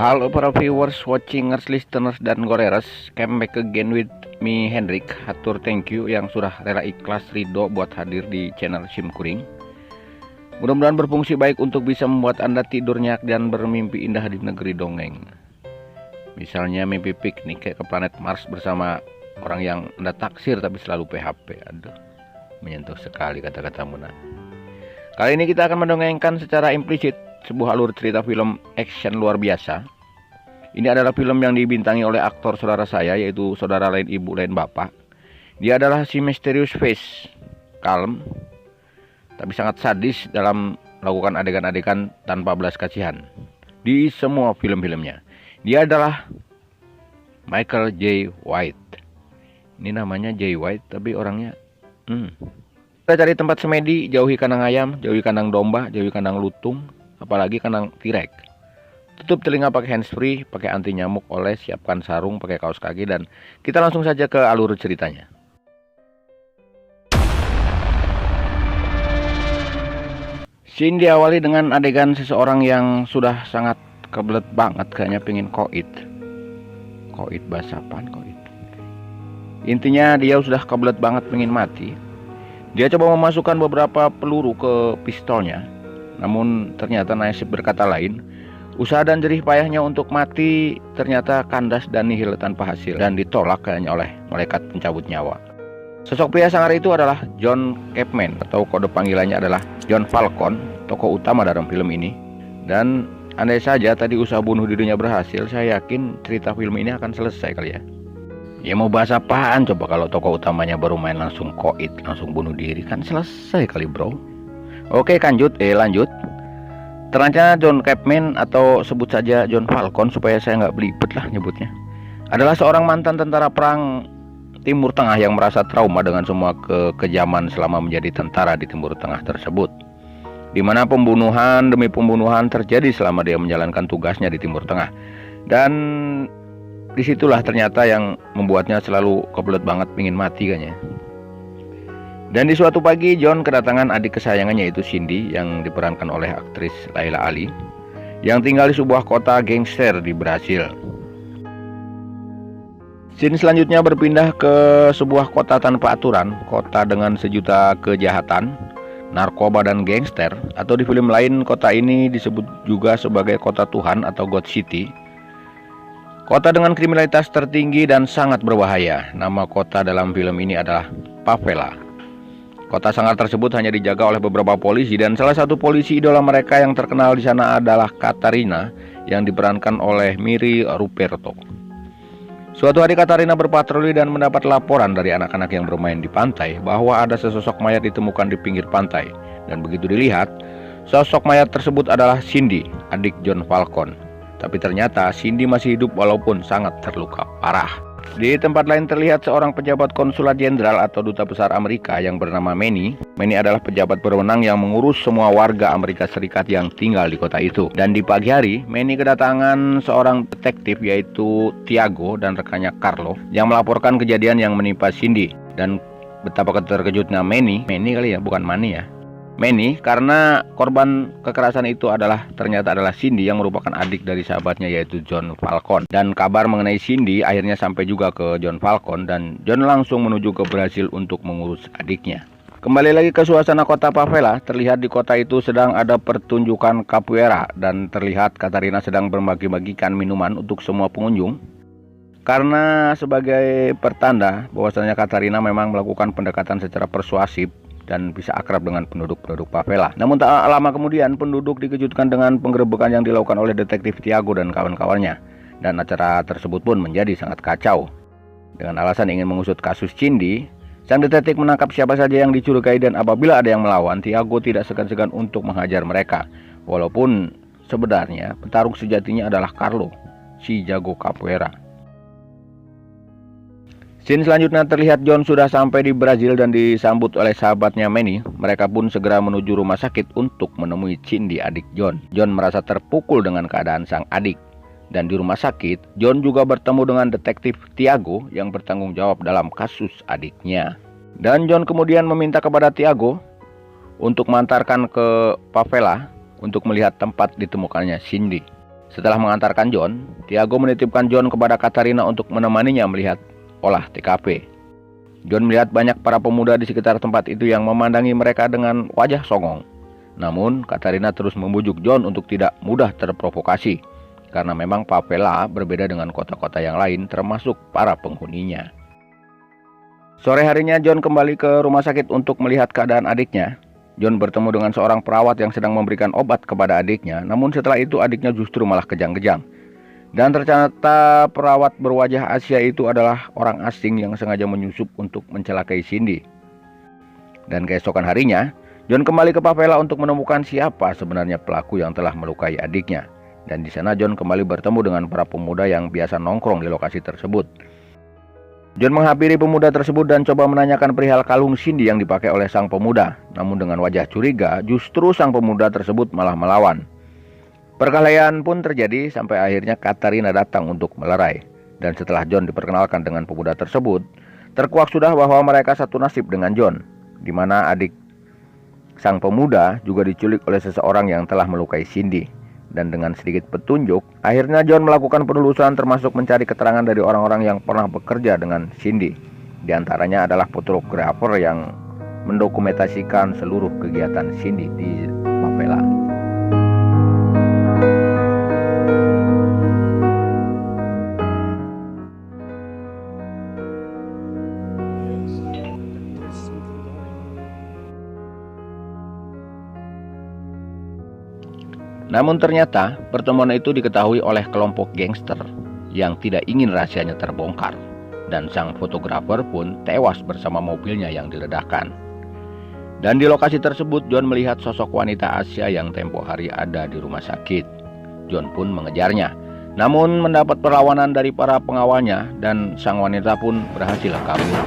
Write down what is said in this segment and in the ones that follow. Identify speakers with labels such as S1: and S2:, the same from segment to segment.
S1: Halo para viewers, watchingers, listeners, dan goreres. Come back again with me Hendrik. Hatur thank you yang sudah rela ikhlas ridho buat hadir di channel Sim Kuring. Mudah-mudahan berfungsi baik untuk bisa membuat Anda tidur nyenyak dan bermimpi indah di negeri dongeng. Misalnya mimpi piknik kayak ke planet Mars bersama orang yang Anda taksir tapi selalu PHP. Aduh, menyentuh sekali kata-kata Muna. Kali ini kita akan mendongengkan secara implisit sebuah alur cerita film action luar biasa. Ini adalah film yang dibintangi oleh aktor saudara saya, yaitu saudara lain ibu lain bapak. Dia adalah si misterius face, kalem, tapi sangat sadis dalam melakukan adegan-adegan tanpa belas kasihan di semua film-filmnya. Dia adalah Michael Jai White. Ini namanya Jai White, tapi orangnya Kita cari tempat semedi, jauhi kandang ayam, jauhi kandang domba, jauhi kandang lutung, apalagi kandang tirek. Tutup telinga pakai handsfree, pakai anti nyamuk, oles, siapkan sarung, pakai kaos kaki, dan kita langsung saja ke alur ceritanya. Scene diawali dengan adegan seseorang yang sudah sangat kebelet banget, kayaknya pengen koit. Koit bahasa apaan koit? Intinya dia sudah kebelet banget pengen mati. Dia coba memasukkan beberapa peluru ke pistolnya, namun ternyata nasib berkata lain. Usaha dan jerih payahnya untuk mati ternyata kandas dan nihil tanpa hasil, dan ditolak kayaknya oleh malaikat pencabut nyawa. Sosok pria sangar itu adalah John Chapman, atau kode panggilannya adalah John Falcon, tokoh utama dalam film ini. Dan andai saja tadi usaha bunuh dirinya berhasil, saya yakin cerita film ini akan selesai kali ya. Ya mau bahas apaan coba kalau tokoh utamanya baru main langsung koit, langsung bunuh diri, kan selesai kali bro. Oke lanjut. Terancana John Chapman, atau sebut saja John Falcon supaya saya nggak belibet lah nyebutnya, adalah seorang mantan tentara perang Timur Tengah yang merasa trauma dengan semua kekejaman selama menjadi tentara di Timur Tengah tersebut, di mana pembunuhan demi pembunuhan terjadi selama dia menjalankan tugasnya di Timur Tengah. Dan disitulah ternyata yang membuatnya selalu kebelet banget pingin mati kayaknya. Dan di suatu pagi John kedatangan adik kesayangannya, yaitu Cindy, yang diperankan oleh aktris Laila Ali, yang tinggal di sebuah kota gangster di Brasil. Scene selanjutnya berpindah ke sebuah kota tanpa aturan, kota dengan sejuta kejahatan, narkoba dan gangster, atau di film lain kota ini disebut juga sebagai kota Tuhan atau God City. Kota dengan kriminalitas tertinggi dan sangat berbahaya. Nama kota dalam film ini adalah Favela. Kota sangar tersebut hanya dijaga oleh beberapa polisi, dan salah satu polisi idola mereka yang terkenal di sana adalah Katarina, yang diperankan oleh Miri Ruperto. Suatu hari Katarina berpatroli dan mendapat laporan dari anak-anak yang bermain di pantai bahwa ada sesosok mayat ditemukan di pinggir pantai. Dan begitu dilihat, sosok mayat tersebut adalah Cindy, adik John Falcon. Tapi ternyata Cindy masih hidup walaupun sangat terluka parah. Di tempat lain terlihat seorang pejabat konsulat jenderal atau duta besar Amerika yang bernama Manny. Manny adalah pejabat berwenang yang mengurus semua warga Amerika Serikat yang tinggal di kota itu. Dan di pagi hari, Manny kedatangan seorang detektif, yaitu Tiago, dan rekannya Carlo, yang melaporkan kejadian yang menimpa Cindy. Dan betapa terkejutnya Manny kali ya, bukan Manny ya, Manny, karena korban kekerasan itu ternyata adalah Cindy, yang merupakan adik dari sahabatnya, yaitu John Falcon. Dan kabar mengenai Cindy akhirnya sampai juga ke John Falcon, dan John langsung menuju ke Brasil untuk mengurus adiknya. Kembali lagi ke suasana kota Favela. Terlihat di kota itu sedang ada pertunjukan capoeira, dan terlihat Katarina sedang berbagi-bagikan minuman untuk semua pengunjung. Karena sebagai pertanda bahwasanya Katarina memang melakukan pendekatan secara persuasif dan bisa akrab dengan penduduk-penduduk Favela. Namun tak lama kemudian penduduk dikejutkan dengan penggerebekan yang dilakukan oleh detektif Tiago dan kawan-kawannya. Dan acara tersebut pun menjadi sangat kacau. Dengan alasan ingin mengusut kasus Cindy, sang detektif menangkap siapa saja yang dicurigai, dan apabila ada yang melawan, Tiago tidak segan-segan untuk menghajar mereka. Walaupun sebenarnya petarung sejatinya adalah Carlo, si jago capoeira. Scene selanjutnya terlihat John sudah sampai di Brasil dan disambut oleh sahabatnya Manny. Mereka pun segera menuju rumah sakit untuk menemui Cindy, adik John. John merasa terpukul dengan keadaan sang adik. Dan di rumah sakit, John juga bertemu dengan detektif Tiago yang bertanggung jawab dalam kasus adiknya. Dan John kemudian meminta kepada Tiago untuk mengantarkan ke Favela untuk melihat tempat ditemukannya Cindy. Setelah mengantarkan John, Tiago menitipkan John kepada Katarina untuk menemaninya melihat olah TKP. John melihat banyak para pemuda di sekitar tempat itu yang memandangi mereka dengan wajah songong. Namun, Katarina terus membujuk John untuk tidak mudah terprovokasi, karena memang favela berbeda dengan kota-kota yang lain termasuk para penghuninya. Sore harinya John kembali ke rumah sakit untuk melihat keadaan adiknya. John bertemu dengan seorang perawat yang sedang memberikan obat kepada adiknya, namun setelah itu adiknya justru malah kejang-kejang. Dan ternyata perawat berwajah Asia itu adalah orang asing yang sengaja menyusup untuk mencelakai Cindy. Dan keesokan harinya, John kembali ke favela untuk menemukan siapa sebenarnya pelaku yang telah melukai adiknya. Dan di sana John kembali bertemu dengan para pemuda yang biasa nongkrong di lokasi tersebut. John menghampiri pemuda tersebut dan coba menanyakan perihal kalung Cindy yang dipakai oleh sang pemuda. Namun dengan wajah curiga, justru sang pemuda tersebut malah melawan. Perkelahian pun terjadi sampai akhirnya Katarina datang untuk melerai. Dan setelah John diperkenalkan dengan pemuda tersebut, terkuak sudah bahwa mereka satu nasib dengan John, di mana adik sang pemuda juga diculik oleh seseorang yang telah melukai Cindy. Dan dengan sedikit petunjuk, akhirnya John melakukan penelusuran termasuk mencari keterangan dari orang-orang yang pernah bekerja dengan Cindy. Di antaranya adalah fotografer yang mendokumentasikan seluruh kegiatan Cindy di favela. Namun ternyata pertemuan itu diketahui oleh kelompok gangster yang tidak ingin rahasianya terbongkar. Dan sang fotografer pun tewas bersama mobilnya yang diledakkan. Dan di lokasi tersebut John melihat sosok wanita Asia yang tempo hari ada di rumah sakit. John pun mengejarnya, namun mendapat perlawanan dari para pengawalnya dan sang wanita pun berhasil kabur.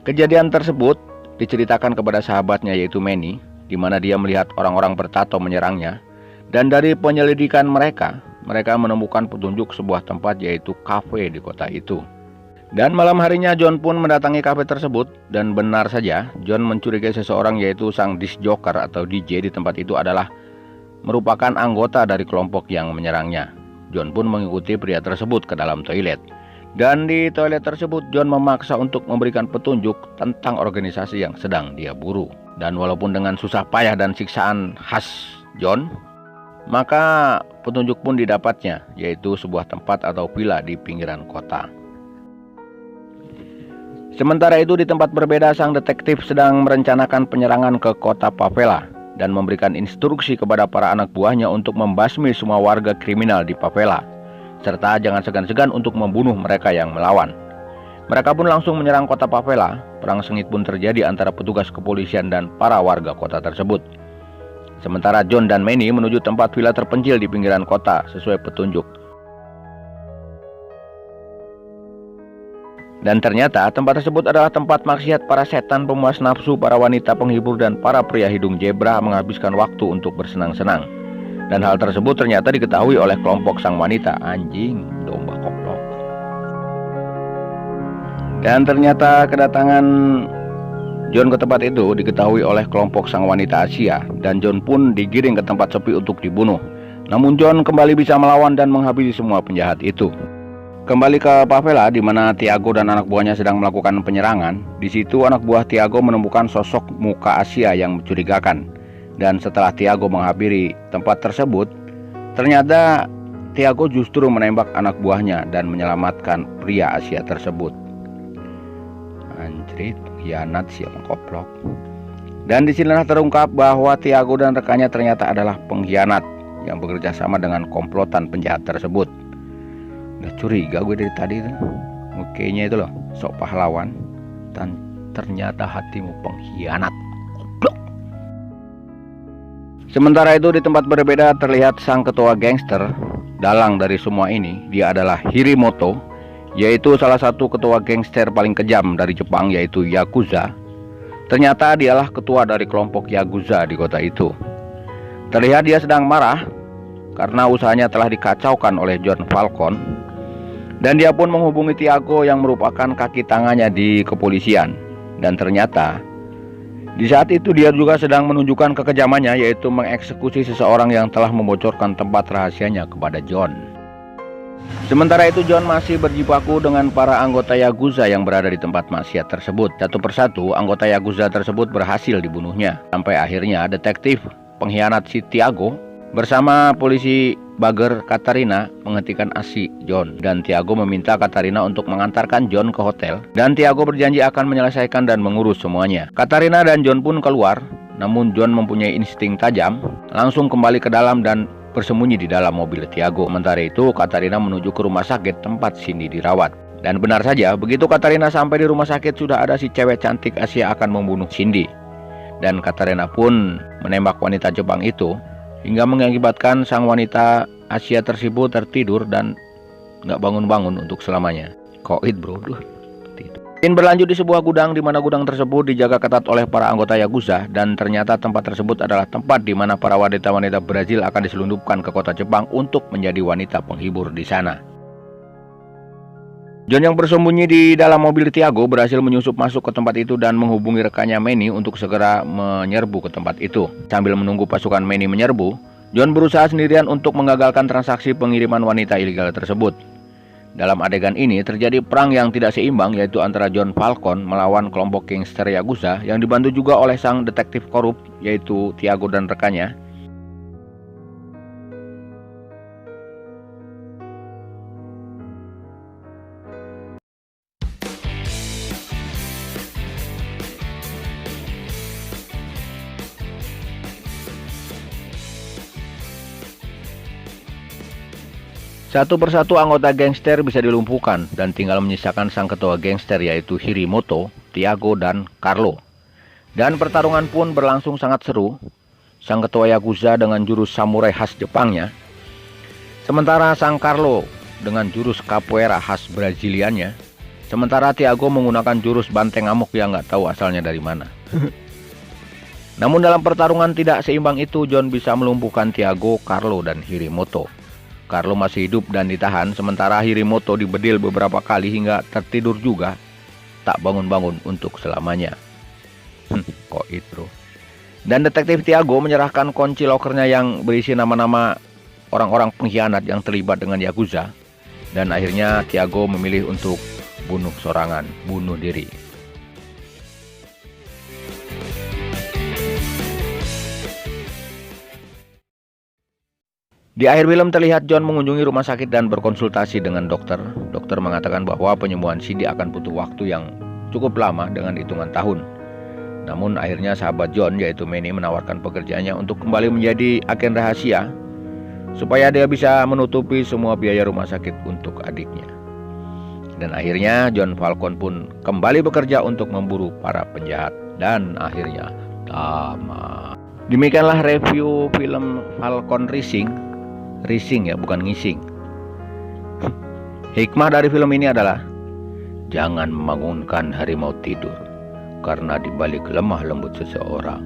S1: Kejadian tersebut diceritakan kepada sahabatnya yaitu Manny, di mana dia melihat orang-orang bertato menyerangnya. Dan dari penyelidikan mereka menemukan petunjuk sebuah tempat yaitu kafe di kota itu. Dan malam harinya John pun mendatangi kafe tersebut, dan benar saja John mencurigai seseorang yaitu sang disc joker atau DJ di tempat itu adalah merupakan anggota dari kelompok yang menyerangnya. John pun mengikuti pria tersebut ke dalam toilet. Dan di toilet tersebut John memaksa untuk memberikan petunjuk tentang organisasi yang sedang dia buru. Dan walaupun dengan susah payah dan siksaan khas John, maka petunjuk pun didapatnya, yaitu sebuah tempat atau villa di pinggiran kota. Sementara itu di tempat berbeda sang detektif sedang merencanakan penyerangan ke kota favela dan memberikan instruksi kepada para anak buahnya untuk membasmi semua warga kriminal di favela, serta jangan segan-segan untuk membunuh mereka yang melawan. Mereka pun langsung menyerang kota favela. Perang sengit pun terjadi antara petugas kepolisian dan para warga kota tersebut. Sementara John dan Manny menuju tempat villa terpencil di pinggiran kota sesuai petunjuk. Dan ternyata tempat tersebut adalah tempat maksiat para setan pemuas nafsu, para wanita penghibur, dan para pria hidung zebra menghabiskan waktu untuk bersenang-senang. Dan hal tersebut ternyata diketahui oleh kelompok sang wanita. Anjing, domba koplok. Dan ternyata kedatangan John ke tempat itu diketahui oleh kelompok sang wanita Asia. Dan John pun digiring ke tempat sepi untuk dibunuh. Namun John kembali bisa melawan dan menghabisi semua penjahat itu. Kembali ke favela di mana Tiago dan anak buahnya sedang melakukan penyerangan. Di situ anak buah Tiago menemukan sosok muka Asia yang mencurigakan. Dan setelah Tiago menghampiri tempat tersebut, ternyata Tiago justru menembak anak buahnya dan menyelamatkan pria Asia tersebut. Anjrit, khianat siap koplok. Dan disinilah terungkap bahwa Tiago dan rekannya ternyata adalah pengkhianat yang bekerja sama dengan komplotan penjahat tersebut. Udah curiga gue dari tadi tuh. Mukanya itu loh, sok pahlawan, dan ternyata hatimu pengkhianat. Sementara itu di tempat berbeda terlihat sang ketua gangster. Dalang dari semua ini, dia adalah Hirimoto, yaitu salah satu ketua gangster paling kejam dari Jepang, yaitu Yakuza. Ternyata dialah ketua dari kelompok Yakuza di kota itu. Terlihat dia sedang marah karena usahanya telah dikacaukan oleh John Falcon. Dan dia pun menghubungi Tiago yang merupakan kaki tangannya di kepolisian. Dan ternyata di saat itu dia juga sedang menunjukkan kekejamannya, yaitu mengeksekusi seseorang yang telah membocorkan tempat rahasianya kepada John. Sementara itu John masih berjibaku dengan para anggota Yakuza yang berada di tempat maksiat tersebut. Satu persatu anggota Yakuza tersebut berhasil dibunuhnya. Sampai akhirnya detektif pengkhianat si Tiago bersama polisi Bagger Katarina menghentikan aksi John. Dan Tiago meminta Katarina untuk mengantarkan John ke hotel. Dan Tiago berjanji akan menyelesaikan dan mengurus semuanya. Katarina dan John pun keluar. Namun John mempunyai insting tajam, langsung kembali ke dalam dan bersembunyi di dalam mobil Tiago. Sementara itu Katarina menuju ke rumah sakit tempat Cindy dirawat. Dan benar saja, begitu Katarina sampai di rumah sakit, sudah ada si cewek cantik Asia akan membunuh Cindy. Dan Katarina pun menembak wanita Jepang itu, hingga mengakibatkan sang wanita Asia tersebut tertidur dan nggak bangun-bangun untuk selamanya. Koit bro, tidur. Ini berlanjut di sebuah gudang, di mana gudang tersebut dijaga ketat oleh para anggota Yakuza, dan ternyata tempat tersebut adalah tempat di mana para wanita-wanita Brazil akan diselundupkan ke kota Jepang untuk menjadi wanita penghibur di sana. John yang bersembunyi di dalam mobil Tiago berhasil menyusup masuk ke tempat itu dan menghubungi rekannya Manny untuk segera menyerbu ke tempat itu. Sambil menunggu pasukan Manny menyerbu, John berusaha sendirian untuk mengagalkan transaksi pengiriman wanita ilegal tersebut. Dalam adegan ini terjadi perang yang tidak seimbang, yaitu antara John Falcon melawan kelompok gangster Yakuza yang dibantu juga oleh sang detektif korup, yaitu Tiago dan rekannya. Satu persatu anggota gangster bisa dilumpuhkan dan tinggal menyisakan sang ketua gangster, yaitu Hirimoto, Tiago, dan Carlo. Dan pertarungan pun berlangsung sangat seru. Sang ketua Yakuza dengan jurus samurai khas Jepangnya, sementara sang Carlo dengan jurus capoeira khas Braziliannya, sementara Tiago menggunakan jurus banteng amuk yang nggak tahu asalnya dari mana. Namun dalam pertarungan tidak seimbang itu, John bisa melumpuhkan Tiago, Carlo, dan Hirimoto. Carlo masih hidup dan ditahan, sementara Hirimoto dibedil beberapa kali hingga tertidur juga, tak bangun-bangun untuk selamanya. Koit bro. Dan detektif Tiago menyerahkan kunci lokernya yang berisi nama-nama orang-orang pengkhianat yang terlibat dengan Yakuza. Dan akhirnya Tiago memilih untuk bunuh sorangan, bunuh diri. Di akhir film terlihat John mengunjungi rumah sakit dan berkonsultasi dengan dokter. Dokter mengatakan bahwa penyembuhan Cindy akan butuh waktu yang cukup lama dengan hitungan tahun. Namun akhirnya sahabat John, yaitu Manny, menawarkan pekerjaannya untuk kembali menjadi agen rahasia supaya dia bisa menutupi semua biaya rumah sakit untuk adiknya. Dan akhirnya John Falcon pun kembali bekerja untuk memburu para penjahat. Dan akhirnya tamat. Demikianlah review film Falcon Rising. Rising ya, bukan ngising. Hikmah dari film ini adalah jangan membangunkan harimau tidur, karena di balik lemah lembut seseorang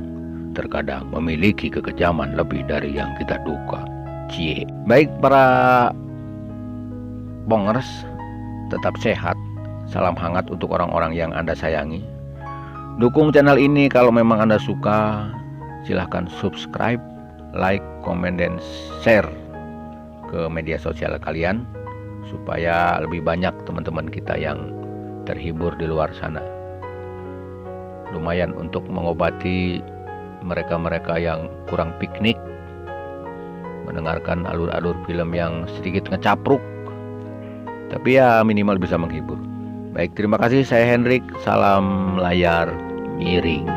S1: terkadang memiliki kekejaman lebih dari yang kita duga. Cie. Baik para bongers, tetap sehat. Salam hangat untuk orang-orang yang Anda sayangi. Dukung channel ini kalau memang Anda suka. Silahkan subscribe, like, komen, dan share ke media sosial kalian supaya lebih banyak teman-teman kita yang terhibur di luar sana. Lumayan untuk mengobati mereka-mereka yang kurang piknik, mendengarkan alur-alur film yang sedikit ngecapruk, tapi ya minimal bisa menghibur. Baik, terima kasih. Saya Hendrik. Salam layar miring.